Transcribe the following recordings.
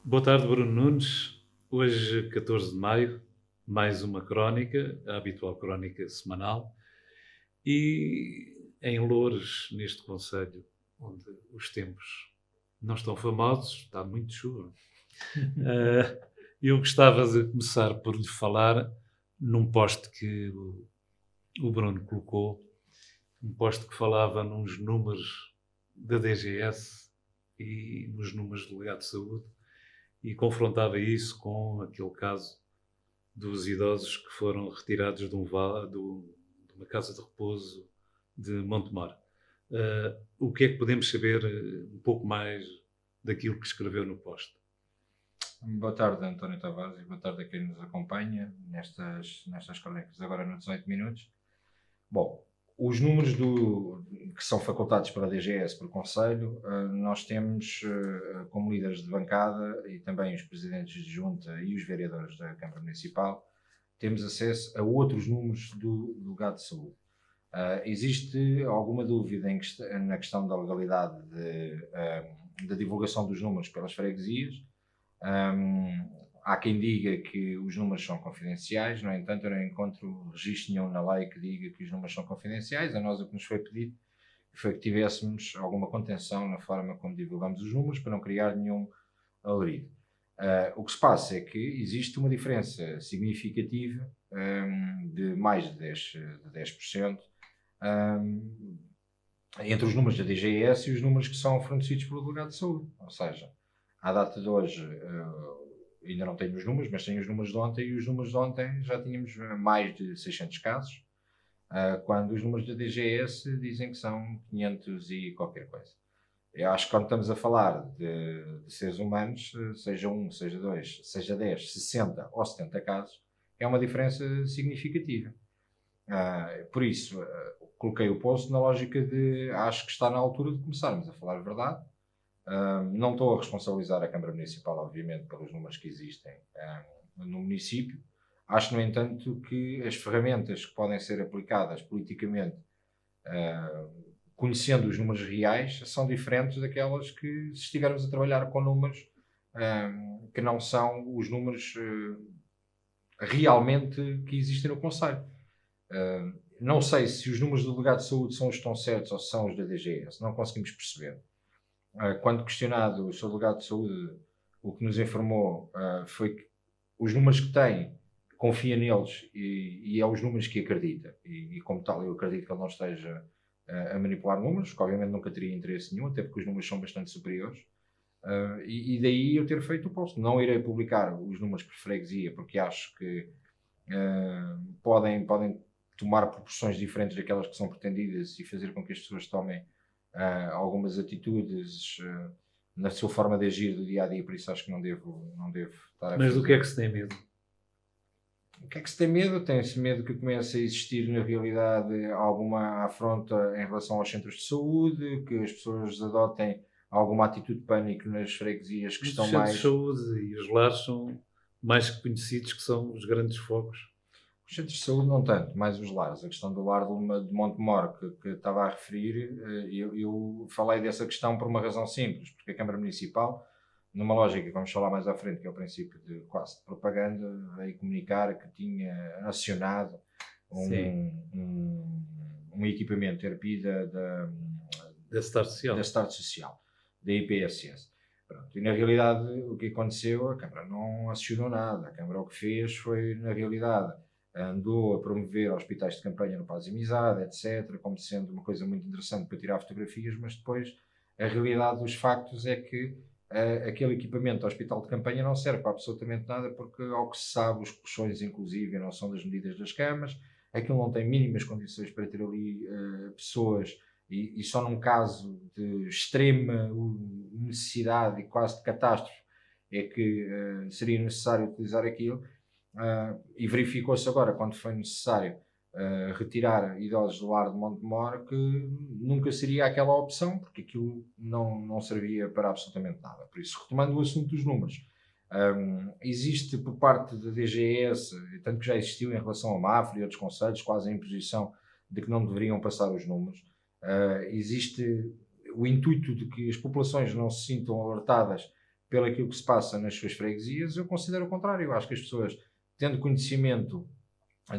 Boa tarde, Bruno Nunes. Hoje, 14 de maio, mais uma crónica, a habitual crónica semanal, e em Loures, neste concelho, onde os tempos não estão famosos, está muito chuva. Eu gostava de começar por lhe falar num post que o Bruno colocou, um post que falava nos números da DGS e nos números do delegado de saúde, e confrontava isso com aquele caso dos idosos que foram retirados de uma casa de repouso de Montemor. O que é que podemos saber um pouco mais daquilo que escreveu no post? Boa tarde, António Tavares, e boa tarde a quem nos acompanha nestas crónicas agora nos 18 minutos. Bom, os números que são facultados para a DGS por Conselho, nós temos, como líderes de bancada e também os presidentes de junta e os vereadores da Câmara Municipal, temos acesso a outros números do Gado de Saúde. Existe alguma dúvida na questão da legalidade da divulgação dos números pelas freguesias. Há quem diga que os números são confidenciais, no entanto, eu não encontro registro nenhum na lei que diga que os números são confidenciais. A nós o que nos foi pedido foi que tivéssemos alguma contenção na forma como divulgamos os números para não criar nenhum alarido. O que se passa é que existe uma diferença significativa de mais de 10% entre os números da DGS e os números que são fornecidos pelo delegado de saúde. Ou seja, à data de hoje, ainda não tenho os números, mas tenho os números de ontem, e os números de ontem já tínhamos mais de 600 casos, quando os números da DGS dizem que são 500 e qualquer coisa. Eu acho que quando estamos a falar de seres humanos, seja um, seja dois, seja 10, 60 ou 70 casos, é uma diferença significativa. Por isso, coloquei o post na lógica de acho que está na altura de começarmos a falar a verdade. Não estou a responsabilizar a Câmara Municipal, obviamente, pelos números que existem no município. Acho, no entanto, que as ferramentas que podem ser aplicadas politicamente, conhecendo os números reais, são diferentes daquelas que, se estivermos a trabalhar com números que não são os números realmente que existem no Conselho. Não sei se os números do delegado de saúde são os que estão certos ou são os da DGS, não conseguimos perceber. Quando questionado o Sr. Delegado de Saúde, o que nos informou foi que os números que tem, confia neles e é os números que acredita. E como tal, eu acredito que ele não esteja a manipular números, que obviamente nunca teria interesse nenhum, até porque os números são bastante superiores. E daí eu ter feito o post. Não irei publicar os números por freguesia, porque acho que podem tomar proporções diferentes daquelas que são pretendidas e fazer com que as pessoas tomem algumas atitudes na sua forma de agir do dia a dia, por isso acho que não devo estar a Mas fazer. do que é que se tem medo? O que é que se tem medo? Tem-se medo que comece a existir, na realidade, alguma afronta em relação aos centros de saúde, que as pessoas adotem alguma atitude de pânico nas freguesias que Mas estão os centros de mais. saúde e os lares são mais que conhecidos que são os grandes focos. Os centros de saúde não tanto, mais os lares. A questão do lar de Montemor que estava a referir, eu falei dessa questão por uma razão simples, porque a Câmara Municipal, numa lógica que vamos falar mais à frente, que é o princípio de quase de propaganda, veio comunicar que tinha acionado um equipamento ERPI Da Start da Social. Start Social, da IPSS. Pronto. E na realidade o que aconteceu, a Câmara não acionou nada. A Câmara o que fez foi, na realidade, andou a promover hospitais de campanha no Paz e Amizade, etc., como sendo uma coisa muito interessante para tirar fotografias, mas depois a realidade dos factos é que aquele equipamento do hospital de campanha não serve para absolutamente nada, porque, ao que se sabe, os colchões, inclusive, não são das medidas das camas, aquilo não tem mínimas condições para ter ali pessoas, e só num caso de extrema necessidade e quase de catástrofe é que seria necessário utilizar aquilo. E verificou-se agora, quando foi necessário retirar idosos do lar de Montemor, que nunca seria aquela opção, porque aquilo não servia para absolutamente nada. Por isso, retomando o assunto dos números, existe por parte da DGS, tanto que já existiu em relação ao Mafra e outros conselhos, quase a imposição de que não deveriam passar os números. Existe o intuito de que as populações não se sintam alertadas pelo aquilo que se passa nas suas freguesias, eu considero o contrário. Eu acho que as pessoas, tendo conhecimento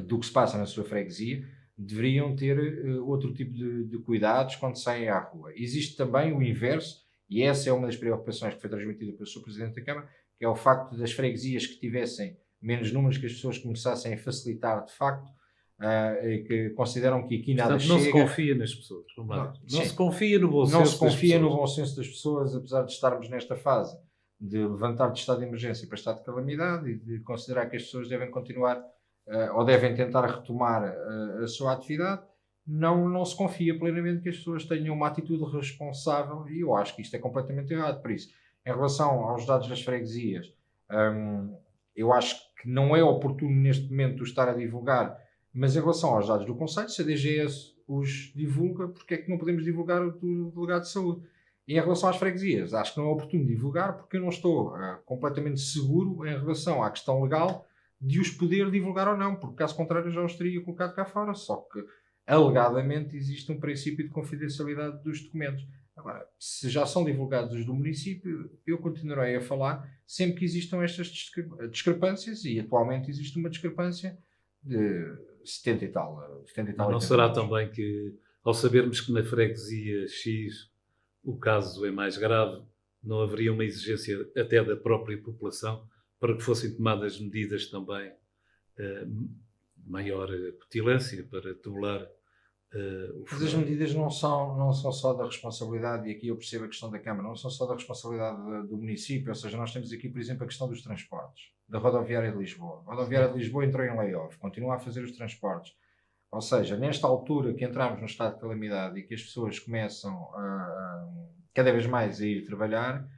do que se passa na sua freguesia, deveriam ter outro tipo de cuidados quando saem à rua. Existe também o inverso, e essa é uma das preocupações que foi transmitida pelo Sr. Presidente da Câmara, que é o facto das freguesias que tivessem menos números, que as pessoas começassem a facilitar de facto, e que consideram que aqui nada Portanto, não se chega. confia nas pessoas. Não Sim. se confia no bom Não senso se confia das no pessoas. bom senso das pessoas, apesar de estarmos nesta fase de levantar de estado de emergência para estado de calamidade e de considerar que as pessoas devem continuar ou devem tentar retomar a sua atividade. Não se confia plenamente que as pessoas tenham uma atitude responsável, e eu acho que isto é completamente errado. Por isso, em relação aos dados das freguesias, eu acho que não é oportuno neste momento estar a divulgar, mas em relação aos dados do Conselho, se a DGS os divulga, porque é que não podemos divulgar o do delegado de saúde? E em relação às freguesias, acho que não é oportuno divulgar, porque eu não estou completamente seguro em relação à questão legal de os poder divulgar ou não, porque caso contrário já os teria colocado cá fora, só que alegadamente existe um princípio de confidencialidade dos documentos. Agora, se já são divulgados os do município, eu continuarei a falar sempre que existam estas discrepâncias, e atualmente existe uma discrepância de 70 e tal. 70 e tal Mas não será também que, ao sabermos que na freguesia X o caso é mais grave, não haveria uma exigência até da própria população para que fossem tomadas medidas também maior petilância para tutelar o Mas as fenómeno? medidas não são só da responsabilidade, e aqui eu percebo a questão da Câmara, não são só da responsabilidade do município, ou seja, nós temos aqui, por exemplo, a questão dos transportes, da rodoviária de Lisboa. A rodoviária de Lisboa entrou em layoff, continua a fazer os transportes. Ou seja, nesta altura que entramos no estado de calamidade e que as pessoas começam cada vez mais a ir trabalhar,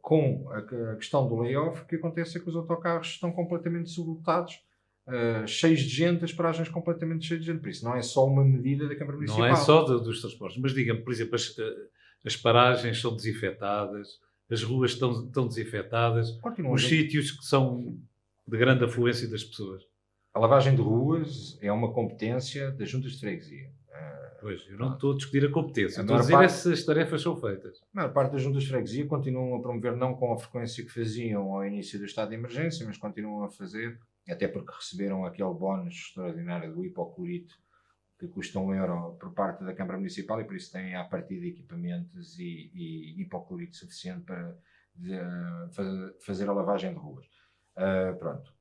com a questão do layoff, o que acontece é que os autocarros estão completamente sublotados, cheios de gente, as paragens completamente cheias de gente. Por isso, não é só uma medida da Câmara Municipal. Não é só dos transportes, mas diga-me, por exemplo, as paragens são desinfetadas, as ruas estão desinfetadas, Continuam os sítios que são de grande afluência das pessoas. A lavagem de ruas é uma competência das juntas de freguesia. Pois, eu não estou a discutir a competência, A estou a maior dizer parte- se as tarefas são feitas. A maior parte das juntas de freguesia continuam a promover, não com a frequência que faziam ao início do estado de emergência, mas continuam a fazer, até porque receberam aquele bónus extraordinário do hipoclorito, que custa €1 por parte da Câmara Municipal, e por isso têm à partida equipamentos e hipoclorito suficiente para fazer a lavagem de ruas. Pronto.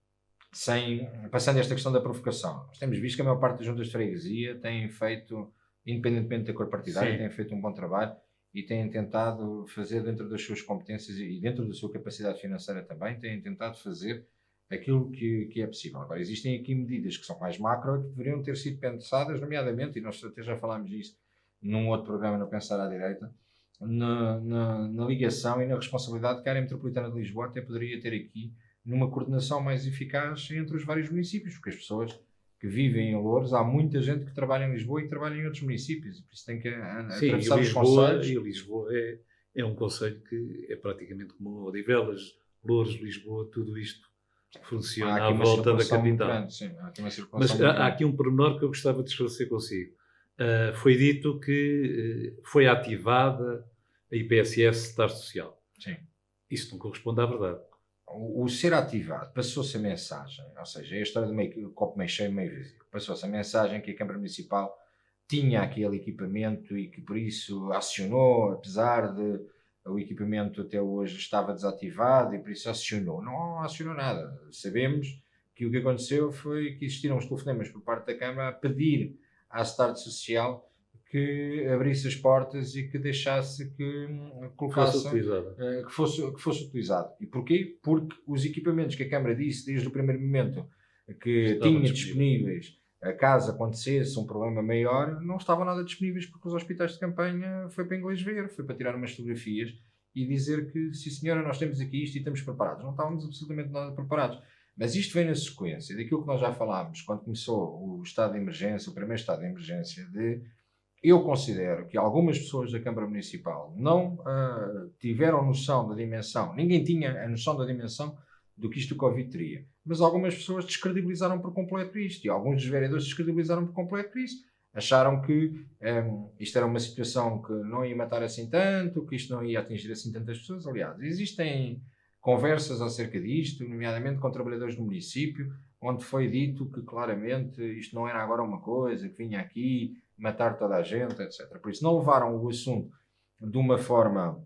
Passando esta questão da provocação, nós temos visto que a maior parte das juntas de freguesia têm feito, independentemente da cor partidária, Sim. têm feito um bom trabalho e têm tentado fazer dentro das suas competências e dentro da sua capacidade financeira também, têm tentado fazer aquilo que é possível. Agora, existem aqui medidas que são mais macro, que deveriam ter sido pensadas, nomeadamente, e nós até já falámos disso num outro programa no Pensar à Direita, na ligação e na responsabilidade que a área metropolitana de Lisboa até poderia ter aqui numa coordenação mais eficaz entre os vários municípios, porque as pessoas que vivem em Loures, há muita gente que trabalha em Lisboa e que trabalha em outros municípios, e por isso tem que Sim, atravessar os concelhos. e Lisboa é um concelho que é praticamente como Odivelas, Loures, Lisboa, tudo isto funciona Há à aqui uma volta da circulação muito capital. grande, sim, há aqui uma circulação Mas muito há grande. aqui um pormenor que eu gostava de esclarecer consigo. Foi dito que foi ativada a IPSS Estar Social. Sim. Isso não corresponde à verdade. O ser ativado, passou-se a mensagem, ou seja, é a história do copo meio cheio, meio vazio. Passou-se a mensagem que a Câmara Municipal tinha aquele equipamento e que por isso acionou, apesar de o equipamento até hoje estava desativado, e por isso acionou. Não acionou nada. Sabemos que o que aconteceu foi que existiram os telefonemas por parte da Câmara a pedir à Start Social que abrisse as portas e que deixasse que colocasse, Fosse utilizada. que fosse utilizado. E porquê? Porque os equipamentos que a Câmara disse desde o primeiro momento que Estavam tinha disponíveis, caso acontecesse um problema maior, não estavam nada disponíveis, porque os hospitais de campanha foi para inglês ver, foi para tirar umas fotografias e dizer que, sim senhora, nós temos aqui isto e estamos preparados. Não estávamos absolutamente nada preparados. Mas isto vem na sequência daquilo que nós já falámos quando começou o estado de emergência, o primeiro estado de emergência, eu considero que algumas pessoas da Câmara Municipal não tiveram noção da dimensão, ninguém tinha a noção da dimensão do que isto do Covid teria, mas algumas pessoas descredibilizaram por completo isto, e alguns dos vereadores descredibilizaram por completo isto. Acharam que isto era uma situação que não ia matar assim tanto, que isto não ia atingir assim tantas pessoas. Aliás, existem conversas acerca disto, nomeadamente com trabalhadores do município, onde foi dito que claramente isto não era agora uma coisa que vinha aqui matar toda a gente, etc. Por isso não levaram o assunto de uma forma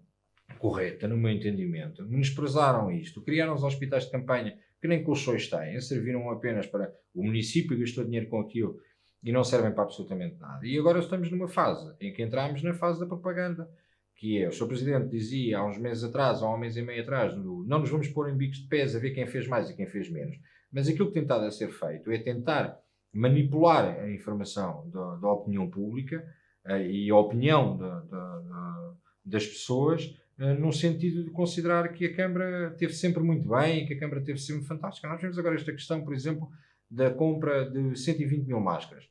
correta, no meu entendimento, menosprezaram isto, criaram os hospitais de campanha que nem colchões têm, serviram apenas para o município, gastou dinheiro com aquilo e não servem para absolutamente nada. E agora estamos numa fase em que entramos na fase da propaganda, que é, o Sr. Presidente dizia há uns meses atrás, ou há um mês e meio atrás, não nos vamos pôr em bicos de pés a ver quem fez mais e quem fez menos. Mas aquilo que tem estado a ser feito é tentar manipular a informação da opinião pública e a opinião das pessoas, num sentido de considerar que a Câmara teve sempre muito bem e que a Câmara teve sempre fantástica. Nós vemos agora esta questão, por exemplo, da compra de 120 mil máscaras.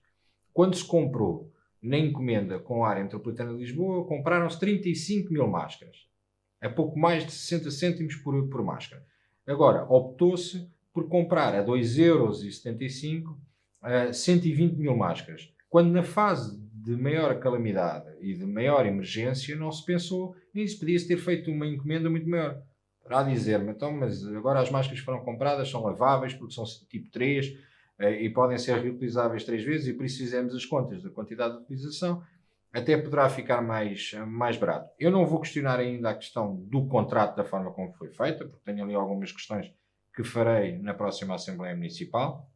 Quando se comprou na encomenda com a área metropolitana de Lisboa, compraram-se 35 mil máscaras, a pouco mais de 60 cêntimos por máscara. Agora, optou-se por comprar a 2,75 € 120 mil máscaras, quando na fase de maior calamidade e de maior emergência não se pensou nisso, podia-se ter feito uma encomenda muito maior. Para dizer-me, então, mas agora as máscaras que foram compradas são laváveis porque são tipo 3 e podem ser reutilizáveis 3 vezes, e por isso fizemos as contas da quantidade de utilização, até poderá ficar mais barato. Eu não vou questionar ainda a questão do contrato da forma como foi feita, porque tenho ali algumas questões que farei na próxima Assembleia Municipal,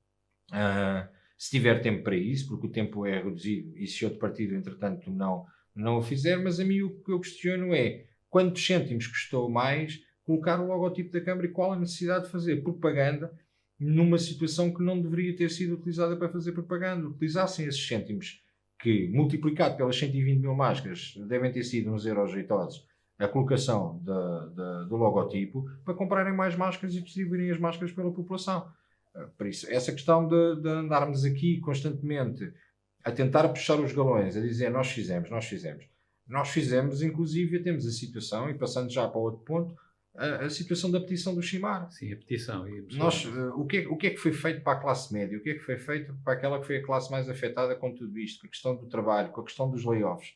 se tiver tempo para isso, porque o tempo é reduzido e se outro partido, entretanto, não o fizer. Mas a mim o que eu questiono é quantos cêntimos custou mais colocar o logotipo da Câmara e qual a necessidade de fazer propaganda numa situação que não deveria ter sido utilizada para fazer propaganda. Utilizassem esses cêntimos que, multiplicado pelas 120 mil máscaras, devem ter sido uns euros jeitosos, a colocação do logotipo, para comprarem mais máscaras e distribuírem as máscaras pela população. Por isso, essa questão de andarmos aqui constantemente a tentar puxar os galões, a dizer nós fizemos, inclusive temos a situação, e passando já para outro ponto, a situação da petição do Chimar. Sim, a petição. O que é que foi feito para a classe média? O que é que foi feito para aquela que foi a classe mais afetada com tudo isto? Com a questão do trabalho, com a questão dos layoffs?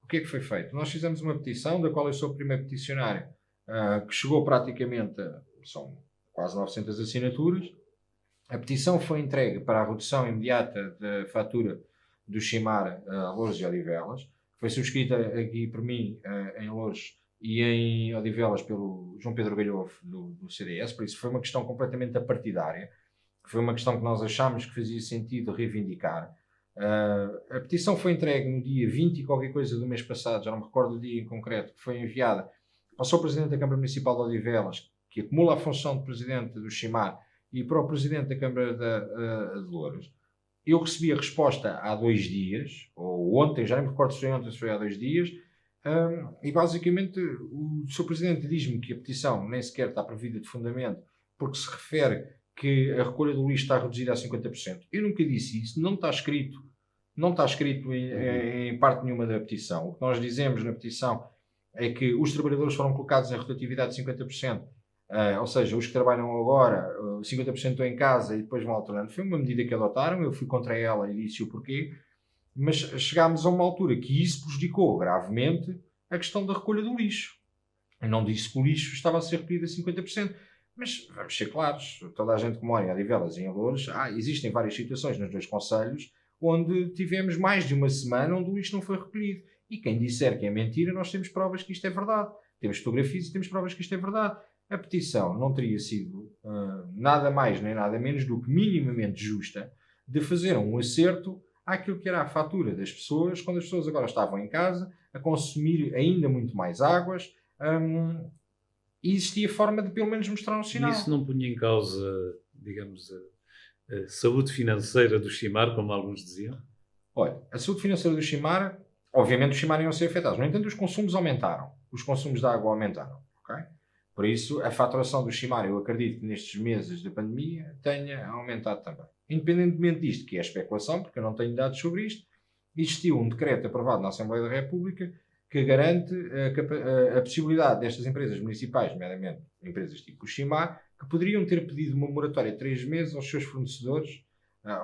O que é que foi feito? Nós fizemos uma petição, da qual eu sou o primeiro peticionário, que chegou praticamente, são quase 900 assinaturas. A petição foi entregue para a redução imediata da fatura do Chimar a Loures e Odivelas. Foi subscrita aqui por mim em Loures e em Odivelas pelo João Pedro Galhofe do CDS. Por isso foi uma questão completamente apartidária. Foi uma questão que nós achámos que fazia sentido reivindicar. A petição foi entregue no dia 20 e qualquer coisa do mês passado, já não me recordo o dia em concreto, que foi enviada para o Sr. Presidente da Câmara Municipal de Odivelas, que acumula a função de Presidente do Chimar, e para o Presidente da Câmara de Loures. Eu recebi a resposta há 2 dias, ou ontem, já nem me recordo se foi ontem, se foi há 2 dias, e basicamente o Sr. Presidente diz-me que a petição nem sequer está prevista de fundamento, porque se refere que a recolha do lixo está reduzida a 50%. Eu nunca disse isso, não está escrito em parte nenhuma da petição. O que nós dizemos na petição é que os trabalhadores foram colocados em rotatividade de 50%, ou seja, os que trabalham agora, 50% estão em casa e depois vão alternando. Foi uma medida que adotaram, eu fui contra ela e disse o porquê, mas chegámos a uma altura que isso prejudicou gravemente a questão da recolha do lixo. Eu não disse que o lixo estava a ser recolhido a 50%, mas vamos ser claros, toda a gente que mora em Odivelas e em Loures, existem várias situações nos 2 concelhos onde tivemos mais de uma semana onde o lixo não foi recolhido. E quem disser que é mentira, nós temos provas que isto é verdade. Temos fotografias e temos provas que isto é verdade. A petição não teria sido nada mais nem nada menos do que minimamente justa de fazer um acerto àquilo que era a fatura das pessoas, quando as pessoas agora estavam em casa a consumir ainda muito mais águas, e existia forma de pelo menos mostrar um sinal. E isso não punha em causa, digamos, a saúde financeira do Chimar, como alguns diziam? Olha, a saúde financeira do Chimar, obviamente os Chimar iam ser afetados. No entanto, os consumos aumentaram. Os consumos de água aumentaram. Okay? Por isso, a faturação do Chimar, eu acredito que nestes meses de pandemia tenha aumentado também. Independentemente disto, que é especulação, porque eu não tenho dados sobre isto, existiu um decreto aprovado na Assembleia da República que garante a possibilidade destas empresas municipais, nomeadamente empresas tipo o Chimar, que poderiam ter pedido uma moratória de 3 meses aos seus fornecedores,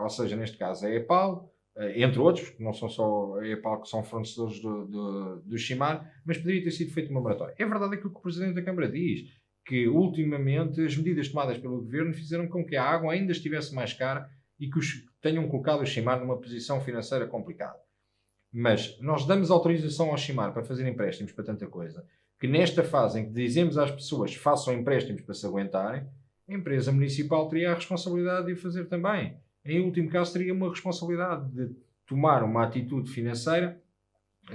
ou seja, neste caso a EPAL, entre outros, porque não são só a EPAL que são fornecedores do Chimar, mas poderia ter sido feita uma moratória. É verdade aquilo que o Presidente da Câmara diz, que ultimamente as medidas tomadas pelo governo fizeram com que a água ainda estivesse mais cara e que tenham colocado o Chimar numa posição financeira complicada. Mas nós damos autorização ao Chimar para fazer empréstimos para tanta coisa, que nesta fase em que dizemos às pessoas façam empréstimos para se aguentarem, a empresa municipal teria a responsabilidade de o fazer também. Em último caso, teria uma responsabilidade de tomar uma atitude financeira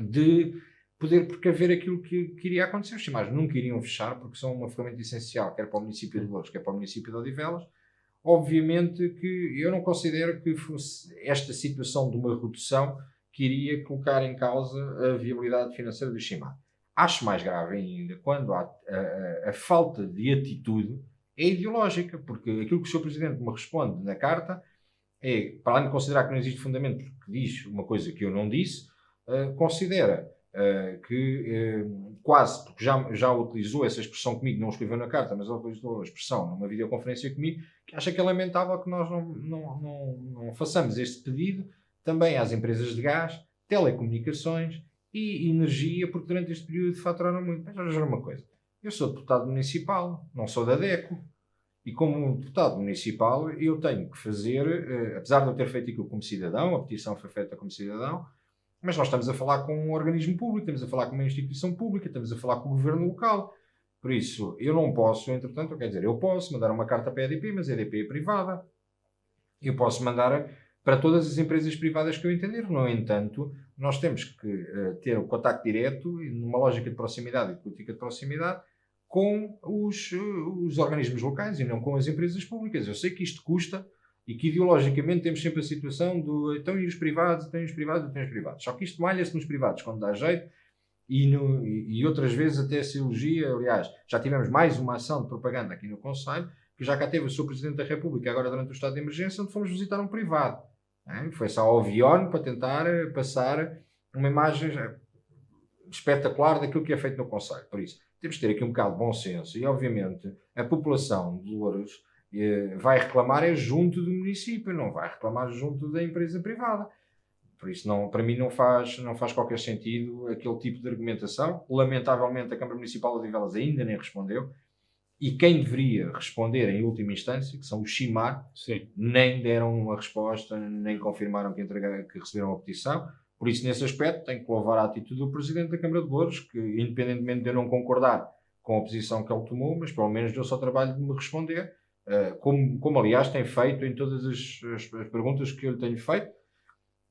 de poder precaver aquilo que iria acontecer. Os Chimares nunca iriam fechar, porque são uma ferramenta essencial, quer para o município de Louros, quer para o município de Odivelas. Obviamente que eu não considero que fosse esta situação de uma redução que iria colocar em causa a viabilidade financeira do Chimar. Acho mais grave ainda quando a falta de atitude é ideológica, porque aquilo que o Sr. Presidente me responde na carta é, para além de considerar que não existe fundamento porque diz uma coisa que eu não disse, considera que quase, porque já utilizou essa expressão comigo, não escreveu na carta, mas utilizou a expressão numa videoconferência comigo, que acha que é lamentável que nós não façamos este pedido também às empresas de gás, telecomunicações e energia, porque durante este período faturaram muito. Mas vamos ver uma coisa, eu sou deputado municipal, não sou da DECO, e como deputado municipal eu tenho que fazer, apesar de eu ter feito aquilo como cidadão, a petição foi feita como cidadão, mas nós estamos a falar com um organismo público, estamos a falar com uma instituição pública, estamos a falar com o governo local. Por isso, eu não posso, entretanto, quer dizer, eu posso mandar uma carta para a EDP, mas a EDP é privada. Eu posso mandar para todas as empresas privadas que eu entender. No entanto, nós temos que ter o contacto direto, numa lógica de proximidade e de política de proximidade, com os organismos locais e não com as empresas públicas. Eu sei que isto custa, e que ideologicamente temos sempre a situação do então e os privados, então e os privados, então e os privados. Só que isto malha-se nos privados quando dá jeito e outras vezes até se elogia. Aliás, já tivemos mais uma ação de propaganda aqui no Conselho, que já cá teve o Sr. Presidente da República, agora durante o estado de emergência, onde fomos visitar um privado. Foi só ao Vion para tentar passar uma imagem espetacular daquilo que é feito no Conselho. Por isso, temos que ter aqui um bocado de bom senso e, obviamente, a população de Louros vai reclamar é junto do município, não vai reclamar junto da empresa privada. Por isso, para mim, não faz qualquer sentido aquele tipo de argumentação. Lamentavelmente, a Câmara Municipal de Odivelas ainda nem respondeu. E quem deveria responder em última instância, que são os Chimar, Sim. nem deram uma resposta, nem confirmaram que receberam a petição. Por isso, nesse aspecto, tenho que louvar a atitude do Presidente da Câmara de Louros, que, independentemente de eu não concordar com a posição que ele tomou, mas pelo menos deu só o trabalho de me responder, como aliás tem feito em todas as perguntas que eu lhe tenho feito.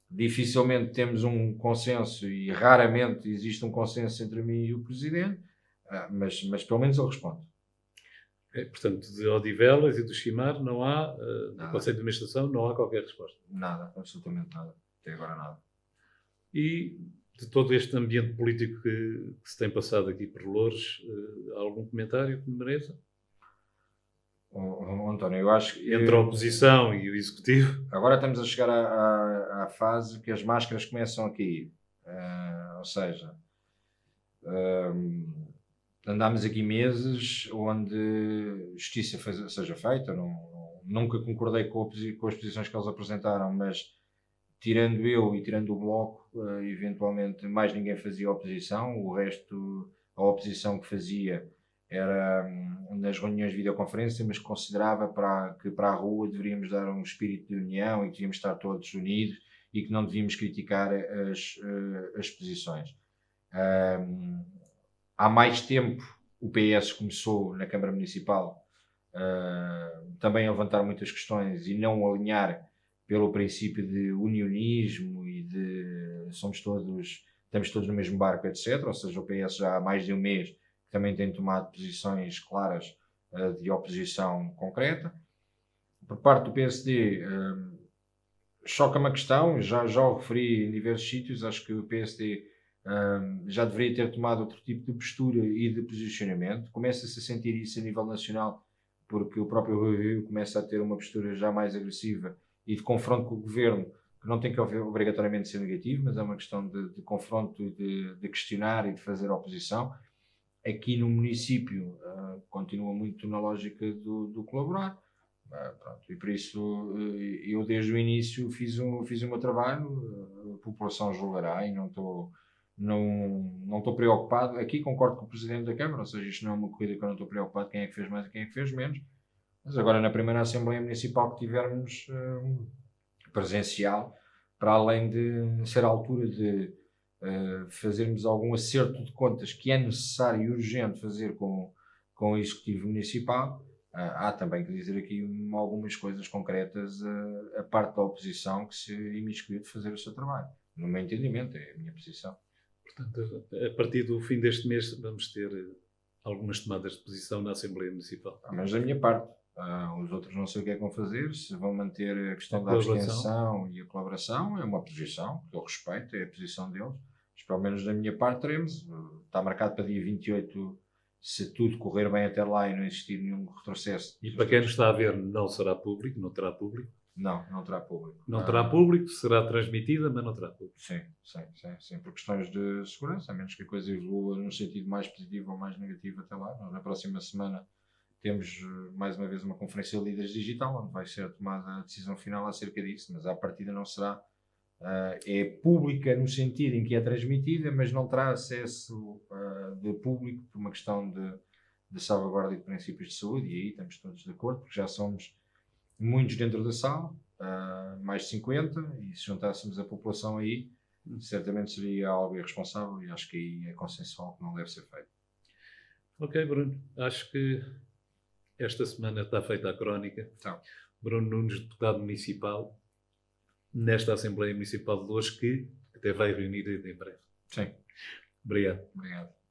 Dificilmente temos um consenso e raramente existe um consenso entre mim e o Presidente, mas pelo menos ele responde. Portanto, de Odivelas e do Chimar não há, no Conselho de Administração, não há qualquer resposta. Nada, absolutamente nada. Até agora nada. E de todo este ambiente político que se tem passado aqui por Louros, há algum comentário que me mereça? António, eu acho que entre a oposição e o executivo. Agora estamos a chegar à fase que as máscaras começam a cair. Ou seja, andámos aqui meses onde justiça seja feita. Nunca concordei com as posições que eles apresentaram, mas tirando eu e tirando o Bloco, eventualmente mais ninguém fazia oposição. O resto, a oposição que fazia era nas reuniões de videoconferência, mas considerava que para a rua deveríamos dar um espírito de união e que devíamos estar todos unidos e que não devíamos criticar as posições. Há mais tempo o PS começou na Câmara Municipal também a levantar muitas questões e não alinhar pelo princípio de unionismo e de estamos todos no mesmo barco, etc. Ou seja, o PS já há mais de um mês também tem tomado posições claras de oposição concreta. Por parte do PSD, choca-me a questão, já o referi em diversos sítios, acho que o PSD já deveria ter tomado outro tipo de postura e de posicionamento. Começa-se a sentir isso a nível nacional, porque o próprio Rui Rio começa a ter uma postura já mais agressiva e de confronto com o governo, que não tem que obrigatoriamente ser negativo, mas é uma questão de confronto e de questionar e de fazer oposição. Aqui no município continua muito na lógica do colaborar. Pronto, e por isso eu desde o início fiz o meu trabalho, a população julgará e não estou não estou preocupado. Aqui concordo com o Presidente da Câmara, ou seja, isto não é uma corrida que eu não estou preocupado quem é que fez mais e quem é que fez menos. Mas agora na primeira Assembleia Municipal que tivermos presencial, para além de ser a altura de fazermos algum acerto de contas que é necessário e urgente fazer com o Executivo Municipal, há também que dizer aqui algumas coisas concretas a parte da oposição que se imiscuiu de fazer o seu trabalho. No meu entendimento, é a minha posição. Portanto, a partir do fim deste mês vamos ter algumas tomadas de posição na Assembleia Municipal. Mas da minha parte, os outros não sei o que é que vão fazer, se vão manter a questão da abstenção e a colaboração, é uma posição que eu respeito, é a posição deles, mas pelo menos da minha parte teremos, está marcado para dia 28, se tudo correr bem até lá e não existir nenhum retrocesso. E para quem nos está a ver, não será público, não terá público? Não terá público. Não terá público, será transmitida, mas não terá público. Sim, por questões de segurança, a menos que a coisa evolua num sentido mais positivo ou mais negativo até lá. Nós, na próxima semana, temos mais uma vez uma conferência de líderes digital, onde vai ser tomada a decisão final acerca disso, mas à partida não será. É pública no sentido em que é transmitida, mas não terá acesso de público por uma questão de salvaguarda de princípios de saúde, e aí estamos todos de acordo, porque já somos muitos dentro da sala, mais de 50, e se juntássemos a população aí, certamente seria algo irresponsável, e acho que aí é consensual que não deve ser feito. Ok, Bruno, acho que esta semana está feita a crónica. Então. Bruno Nunes, deputado municipal, nesta Assembleia Municipal de hoje, que até vai reunir em breve. Sim. Obrigado. Obrigado.